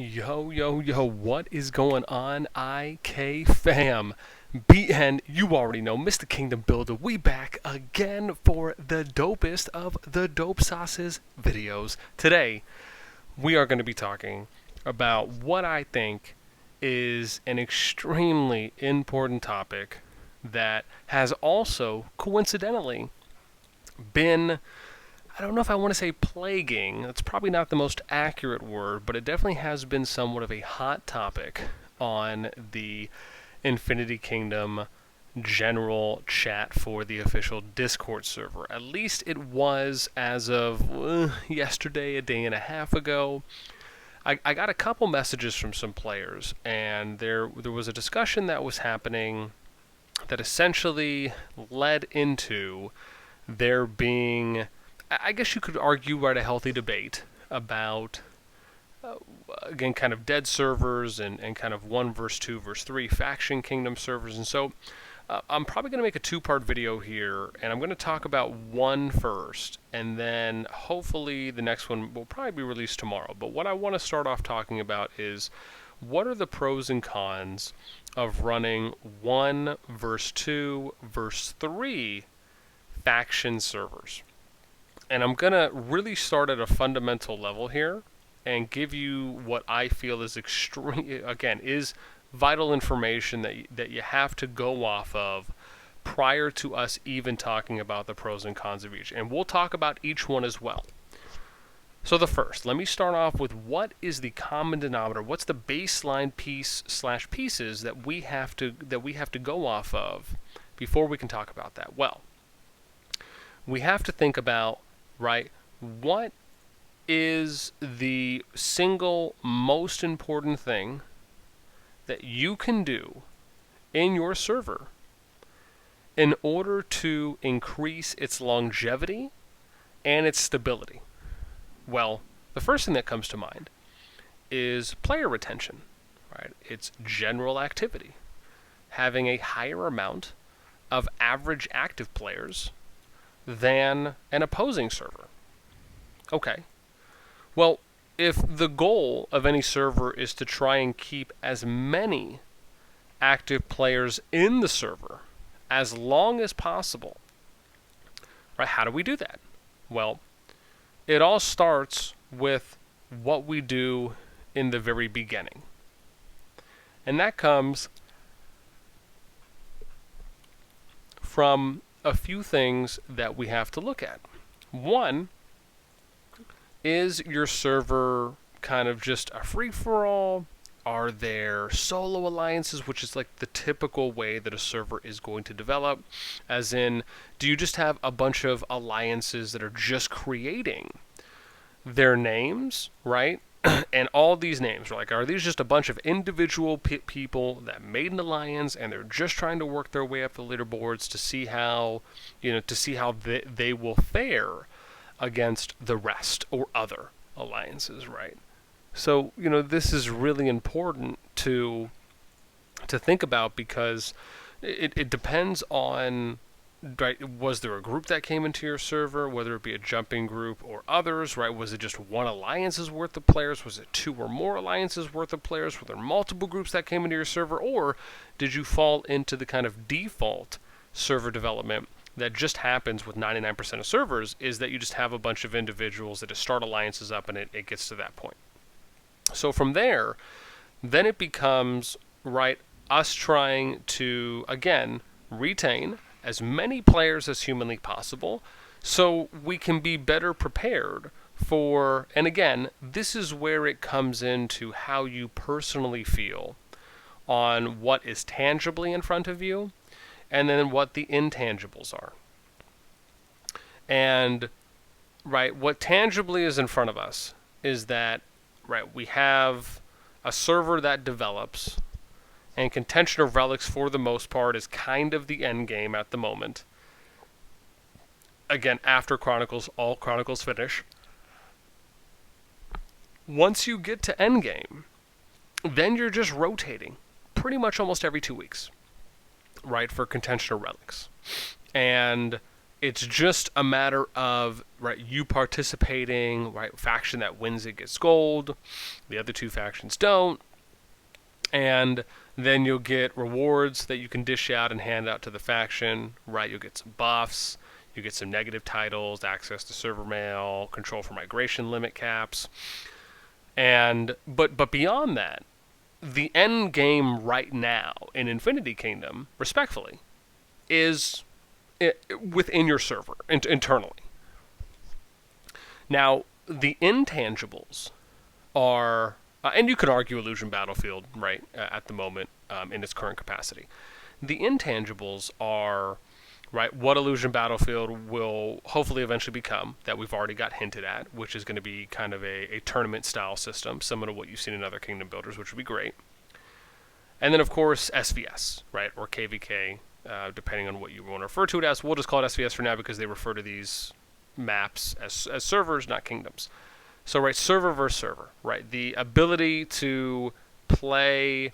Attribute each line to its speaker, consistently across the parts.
Speaker 1: Yo, yo, yo, what is going on, IK fam? BN, you already know, Mr. Kingdom Builder, we back again for the dopest of the dope sauces videos. Today, we are going to be talking about what I think is an extremely important topic that has also, coincidentally, been, I don't know if I want to say plaguing. That's probably not the most accurate word, but it definitely has been somewhat of a hot topic on the Infinity Kingdom general chat for the official Discord server. At least it was as of yesterday, a day and a half ago. I got a couple messages from some players, and there was a discussion that was happening that essentially led into there being, I guess you could argue, right, a healthy debate about, again, kind of dead servers and kind of 1 versus 2 versus 3 faction kingdom servers. And so I'm probably going to make a two-part video here, and I'm going to talk about one first, and then hopefully the next one will probably be released tomorrow. But what I want to start off talking about is what are the pros and cons of running 1 versus 2 versus 3 faction servers. And I'm going to really start at a fundamental level here and give you what I feel is is vital information that you have to go off of prior to us even talking about the pros and cons of each. And we'll talk about each one as well. So let me start off with what is the common denominator? What's the baseline pieces that we have to go off of before we can talk about that? Well, we have to think about, right, what is the single most important thing that you can do in your server in order to increase its longevity and its stability? Well, the first thing that comes to mind is player retention, right? It's general activity. Having a higher amount of average active players than an opposing server. Okay. Well, if the goal of any server is to try and keep as many active players in the server as long as possible, right, how do we do that? Well, it all starts with what we do in the very beginning. And that comes from a few things that we have to look at. One, is your server kind of just a free-for-all? Are there solo alliances, which is like the typical way that a server is going to develop? As in, do you just have a bunch of alliances that are just creating their names, right? And all these names, like, are these just a bunch of individual people that made an alliance and they're just trying to work their way up the leaderboards to see how, they will fare against the rest or other alliances, right? So, this is really important to think about, because it depends on, right, was there a group that came into your server, whether it be a jumping group or others, right? Was it just one alliance's worth of players? Was it 2 or more alliances worth of players? Were there multiple groups that came into your server? Or did you fall into the kind of default server development that just happens with 99% of servers, is that you just have a bunch of individuals that just start alliances up and it gets to that point. So from there, then it becomes, right, us trying to, again, retain as many players as humanly possible so we can be better prepared for, and again, this is where it comes into how you personally feel on what is tangibly in front of you and then what the intangibles are. And, right, what tangibly is in front of us is that, right, we have a server that develops, and contention of relics for the most part is kind of the end game at the moment. Again, after Chronicles, all Chronicles finish. Once you get to end game, then you're just rotating pretty much almost every 2 weeks, right, for contention of relics. And It's just a matter of, right, you participating, right, faction that wins it gets gold, the other two factions don't, and then you'll get rewards that you can dish out and hand out to the faction, right? You'll get some buffs, you get some negative titles, access to server mail, control for migration limit caps, and but beyond that, the end game right now in Infinity Kingdom, respectfully, is within your server internally. Now, the intangibles are, and you could argue Illusion Battlefield, right, at the moment in its current capacity. The intangibles are, right, what Illusion Battlefield will hopefully eventually become, that we've already got hinted at, which is going to be kind of a tournament-style system, similar to what you've seen in other Kingdom Builders, which would be great. And then, of course, SVS, right, or KVK, depending on what you want to refer to it as. We'll just call it SVS for now because they refer to these maps as servers, not kingdoms. So, right, server versus server, right? The ability to play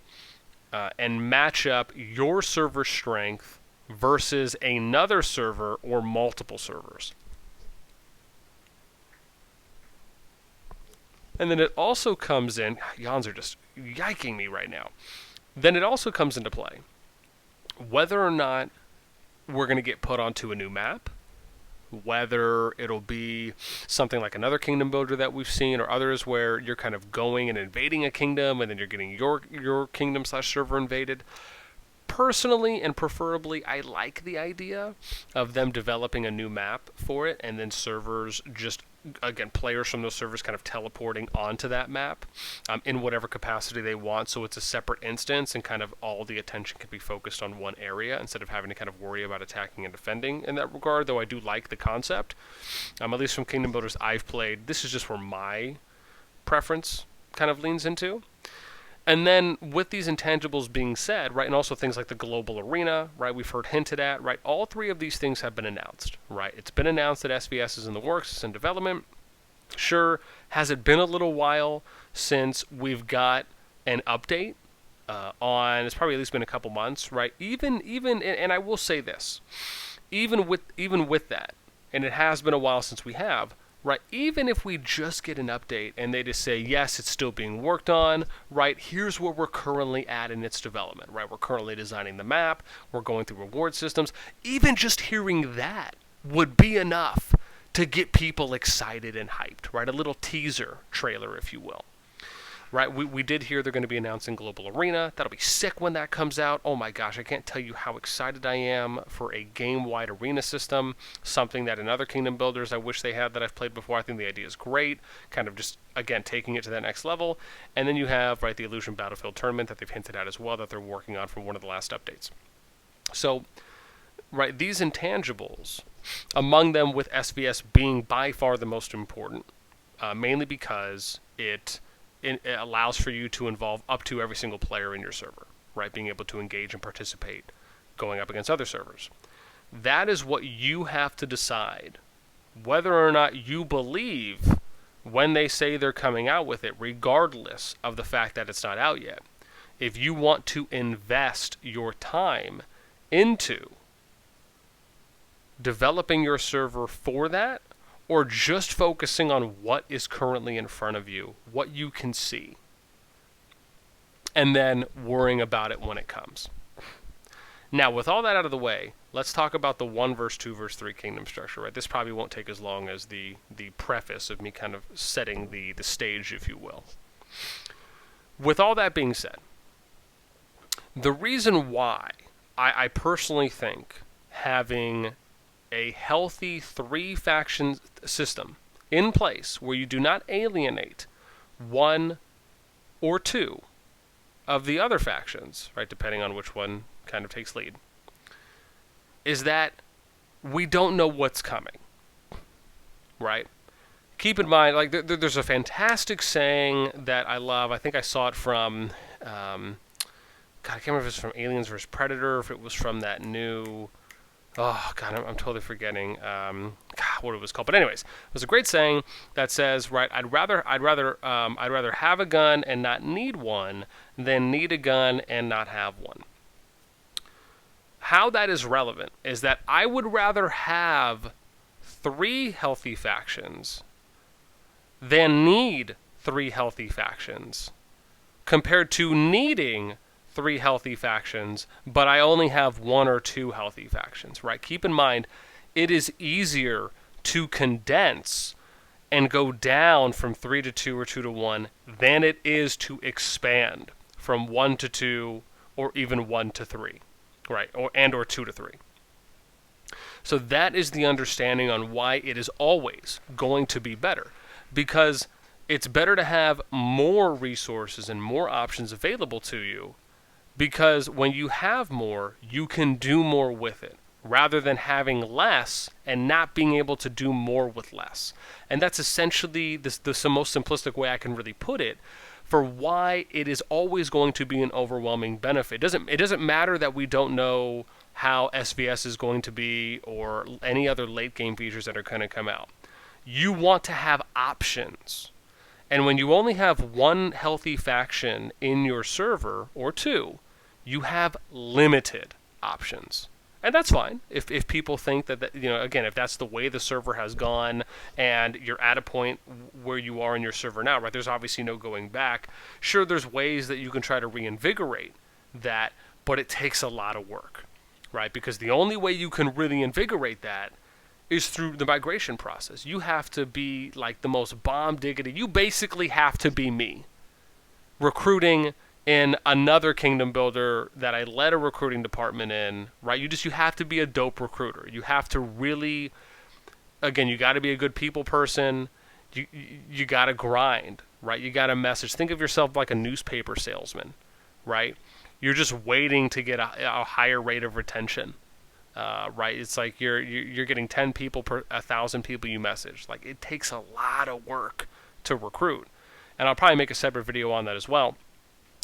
Speaker 1: and match up your server strength versus another server or multiple servers. And then it also comes in, yawns are just yiking me right now. Then it also comes into play whether or not we're going to get put onto a new map, whether it'll be something like another kingdom builder that we've seen or others where you're kind of going and invading a kingdom and then you're getting your kingdom/server invaded. Personally and preferably, I like the idea of them developing a new map for it and then servers just, again, players from those servers kind of teleporting onto that map in whatever capacity they want, so it's a separate instance and kind of all the attention can be focused on one area instead of having to kind of worry about attacking and defending in that regard, though I do like the concept. At least from Kingdom Builders I've played, this is just where my preference kind of leans into. And then with these intangibles being said, right, and also things like the global arena, right, we've heard hinted at, right, all three of these things have been announced, right? It's been announced that SVS is in the works, it's in development. Sure, has it been a little while since we've got an update on, it's probably at least been a couple months, right? Even, and I will say this, even with that, and it has been a while since we have, right, even if we just get an update and they just say, yes, it's still being worked on, right, here's where we're currently at in its development, right, we're currently designing the map, we're going through reward systems, even just hearing that would be enough to get people excited and hyped, right, a little teaser trailer, if you will. Right, we did hear they're going to be announcing Global Arena. That'll be sick when that comes out. Oh my gosh, I can't tell you how excited I am for a game-wide arena system, something that in other Kingdom Builders I wish they had that I've played before. I think the idea is great, kind of just, again, taking it to that next level. And then you have, right, the Illusion Battlefield tournament that they've hinted at as well that they're working on from one of the last updates. So, right, these intangibles, among them with SVS being by far the most important, mainly because it allows for you to involve up to every single player in your server, right? Being able to engage and participate going up against other servers. That is what you have to decide whether or not you believe when they say they're coming out with it, regardless of the fact that it's not out yet. If you want to invest your time into developing your server for that, or just focusing on what is currently in front of you, what you can see, and then worrying about it when it comes. Now, with all that out of the way, let's talk about the 1 versus 2 versus 3 kingdom structure, right? This probably won't take as long as the preface of me kind of setting the stage, if you will. With all that being said, the reason why I personally think having a healthy 3-faction system in place where you do not alienate 1 or 2 of the other factions, right, depending on which one kind of takes lead, is that we don't know what's coming, right? Keep in mind, like, there's a fantastic saying that I love. I think I saw it from, God, I can't remember if it was from Aliens vs. Predator, or if it was from that new... Oh, God, I'm totally forgetting what it was called. But anyways, it was a great saying that says, right, I'd rather have a gun and not need one than need a gun and not have one. how that is relevant is that I would rather have 3 healthy factions than need 3 healthy factions, compared to needing 3 healthy factions, but I only have 1 or 2 healthy factions, right? Keep in mind, it is easier to condense and go down from 3 to 2 or 2 to 1 than it is to expand from 1 to 2 or even 1 to 3, right? Or 2 to 3. So that is the understanding on why it is always going to be better, because it's better to have more resources and more options available to you, because when you have more, you can do more with it, rather than having less and not being able to do more with less. And that's essentially the most simplistic way I can really put it for why it is always going to be an overwhelming benefit. It doesn't matter that we don't know how SVS is going to be or any other late game features that are going to come out. You want to have options. And when you only have 1 healthy faction in your server, or 2, you have limited options. And that's fine if people think that, again, if that's the way the server has gone and you're at a point where you are in your server now, right? There's obviously no going back. Sure, there's ways that you can try to reinvigorate that, but it takes a lot of work, right? Because the only way you can really invigorate that is through the migration process. You have to be like the most bomb diggity. You basically have to be me, recruiting in another kingdom builder that I led a recruiting department in, right? You have to be a dope recruiter. You have to really, again, you got to be a good people person. You got to grind, right? You got to message. Think of yourself like a newspaper salesman, right? You're just waiting to get a higher rate of retention, right? It's like you're getting 10 people per 1,000 people you message. Like, it takes a lot of work to recruit, and I'll probably make a separate video on that as well.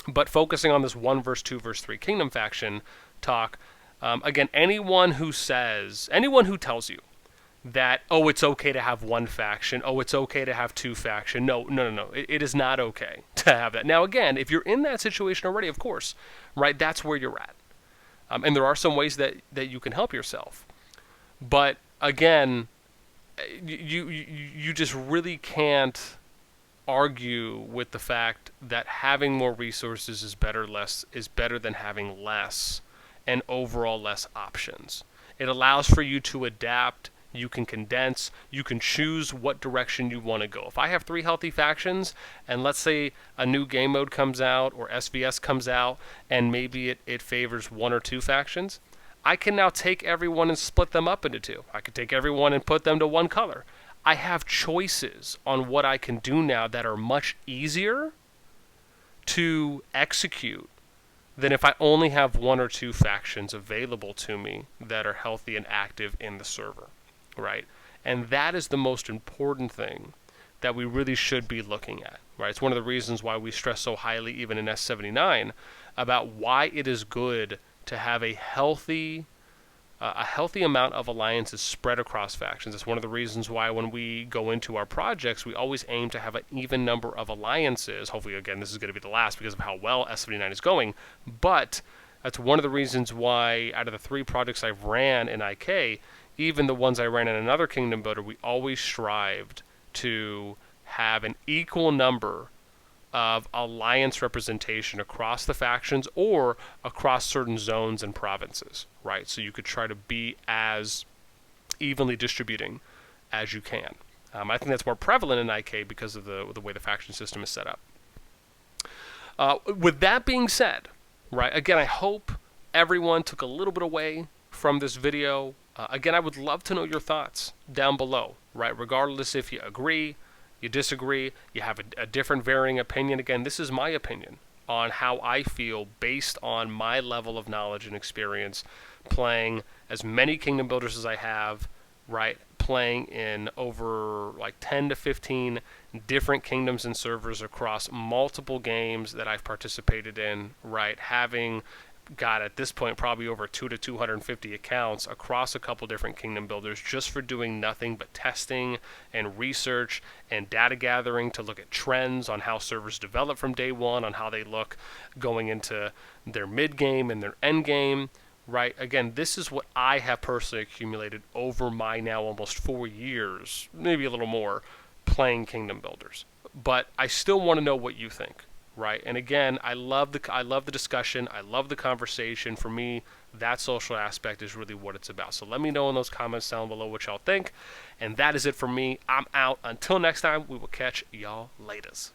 Speaker 1: But focusing on this 1 versus 2 versus 3 kingdom faction talk, again, anyone who tells you that, oh, it's okay to have 1 faction, oh, it's okay to have 2 faction, no, it is not okay to have that. Now, again, if you're in that situation already, of course, right, that's where you're at. And there are some ways that you can help yourself. But, again, you just really can't argue with the fact that having more resources is better than having less, and overall less options. It allows for you to adapt. You can condense. You can choose what direction you want to go. If I have 3 healthy factions, and let's say a new game mode comes out or SVS comes out, and maybe it favors 1 or 2 factions, I can now take everyone and split them up into 2. I could take everyone and put them to 1 color. I have choices on what I can do now that are much easier to execute than if I only have 1 or 2 factions available to me that are healthy and active in the server, right? And that is the most important thing that we really should be looking at, right? It's one of the reasons why we stress so highly, even in S79, about why it is good to have a healthy amount of alliances spread across factions. It's one of the reasons why when we go into our projects, we always aim to have an even number of alliances. Hopefully, again, this is going to be the last because of how well S79 is going. But that's one of the reasons why out of the 3 projects I've ran in IK, even the ones I ran in another kingdom builder, we always strived to have an equal number of alliance representation across the factions or across certain zones and provinces, right? So you could try to be as evenly distributing as you can. I think that's more prevalent in IK because of the way the faction system is set up. With that being said, right, again, I hope everyone took a little bit away from this video. Again, I would love to know your thoughts down below, right? Regardless if you agree, you disagree, you have a different varying opinion. Again, this is my opinion on how I feel based on my level of knowledge and experience playing as many kingdom builders as I have, right? Playing in over like 10 to 15 different kingdoms and servers across multiple games that I've participated in, right? Having got at this point probably over 200 to 250 accounts across a couple different kingdom builders just for doing nothing but testing and research and data gathering to look at trends on how servers develop from day one, on how they look going into their mid game and their end game, right? Again, this is what I have personally accumulated over my now almost 4 years, maybe a little more, playing Kingdom Builders. But I still want to know what you think, right? And again, I love the discussion. I love the conversation. For me, that social aspect is really what it's about. So let me know in those comments down below what y'all think. And that is it for me. I'm out. Until next time, we will catch y'all laters.